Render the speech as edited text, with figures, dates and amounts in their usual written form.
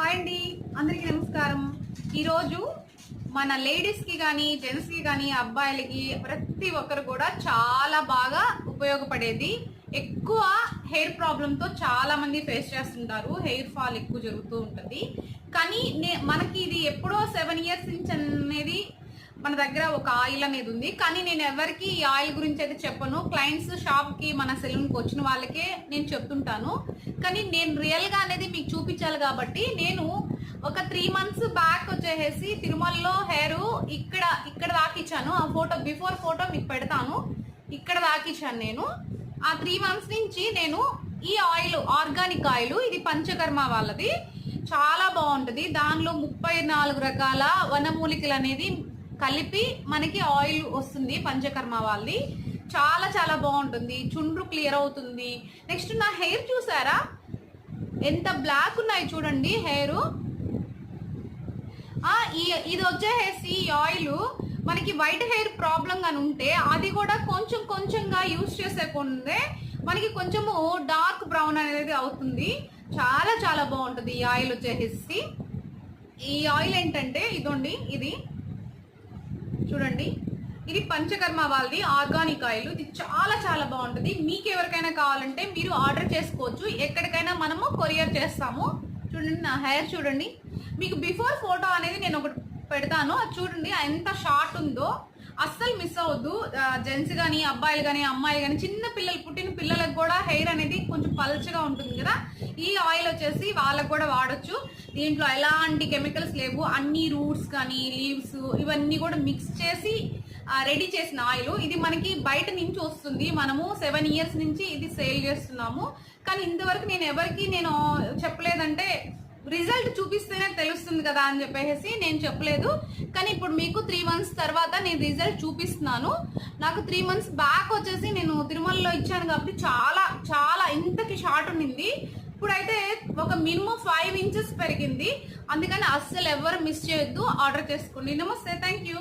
Hi అండి, అందరికీ నమస్కారం. ఈరోజు మన లేడీస్కి కానీ జెంట్స్కి కానీ అబ్బాయిలకి ప్రతి ఒక్కరు కూడా చాలా బాగా ఉపయోగపడేది. ఎక్కువ హెయిర్ ప్రాబ్లంతో చాలా మంది ఫేస్ చేస్తుంటారు. హెయిర్ ఫాల్ ఎక్కువ జరుగుతూ ఉంటుంది. కానీ మనకి ఇది ఎప్పుడో 7 years నుంచి అనేది మన దగ్గర ఒక ఆయిల్ అనేది ఉంది. కానీ నేను ఎవరికి ఈ ఆయిల్ గురించి అయితే చెప్పను. క్లయింట్స్ షాప్కి మన సెలూన్కి వచ్చిన వాళ్ళకే నేను చెప్తుంటాను. కానీ నేను రియల్గా అనేది మీకు చూపించాలి కాబట్టి నేను ఒక 3 months బ్యాక్ వచ్చేసి తిరుమలలో హెయిర్ ఇక్కడ దాకిచ్చాను. ఆ ఫోటో బిఫోర్ ఫోటో మీకు పెడతాను. ఇక్కడ దాకిచ్చాను నేను. ఆ 3 months నుంచి నేను ఈ ఆయిల్ ఆర్గానిక్ ఆయిల్, ఇది పంచకర్మ వాళ్ళది, చాలా బాగుంటుంది. దానిలో 34 రకాల వనమూలికలు అనేది కలిపి మనకి ఆయిల్ వస్తుంది. పంచకర్మ వాళ్ళది చాలా చాలా బాగుంటుంది. చుండ్రు క్లియర్ అవుతుంది. నెక్స్ట్ నా హెయిర్ చూసారా ఎంత బ్లాక్ ఉన్నాయి చూడండి హెయిర్. ఇది వచ్చేసి ఈ ఆయిల్ మనకి వైట్ హెయిర్ ప్రాబ్లం గాని ఉంటే అది కూడా కొంచెం కొంచెంగా యూజ్ చేసే కొందే మనకి కొంచెము డార్క్ బ్రౌన్ అనేది అవుతుంది. చాలా చాలా బాగుంటుంది ఈ ఆయిల్ వచ్చేసి. ఈ ఆయిల్ ఏంటంటే ఇదండి, ఇది చూడండి, ఇది పంచకర్మ వాళ్ళది ఆర్గానిక్ ఆయిల్. ఇది చాలా చాలా బాగుంటుంది. మీకు ఎవరికైనా కావాలంటే మీరు ఆర్డర్ చేసుకోవచ్చు. ఎక్కడికైనా మనము కొరియర్ చేస్తాము. చూడండి నా హెయిర్ చూడండి. మీకు బిఫోర్ ఫోటో అనేది నేను ఒకటి పెడతాను, అది చూడండి ఎంత షార్ట్ ఉందో. అస్సలు మిస్ అవ్వద్దు. జెంట్స్ కానీ అబ్బాయిలు కానీ అమ్మాయిలు కానీ చిన్న పిల్లలు, పుట్టిన పిల్లలకు కూడా హెయిర్ అనేది కొంచెం పల్చగా ఉంటుంది కదా. ఈ ఆయిల్ వచ్చేసి వాళ్ళకు కూడా వాడచ్చు. దీంట్లో ఎలాంటి కెమికల్స్ లేవు. అన్ని రూట్స్ కానీ లీవ్స్ ఇవన్నీ కూడా మిక్స్ చేసి రెడీ చేసిన ఆయిల్. ఇది మనకి బయట నుంచి వస్తుంది. మనము 7 years నుంచి ఇది సేల్ చేస్తున్నాము. కానీ ఇంతవరకు నేను ఎవరికి నేను చెప్పలేదంటే రిజల్ట్ చూపిస్తేనే తెలుస్తుంది కదా అని చెప్పేసి నేను చెప్పలేదు. కానీ ఇప్పుడు మీకు 3 months తర్వాత నేను రిజల్ట్ చూపిస్తున్నాను. నాకు 3 months బ్యాక్ వచ్చేసి నేను తిరుమలలో ఇచ్చాను కాబట్టి చాలా చాలా ఇంతకి షార్ట్ ఉండింది. ఇప్పుడైతే ఒక మినిమం 5 inches పెరిగింది. అందుకని అస్సలు ఎవరు మిస్ చేయొద్దు, ఆర్డర్ చేసుకోండి. నమస్తే, థ్యాంక్ యూ.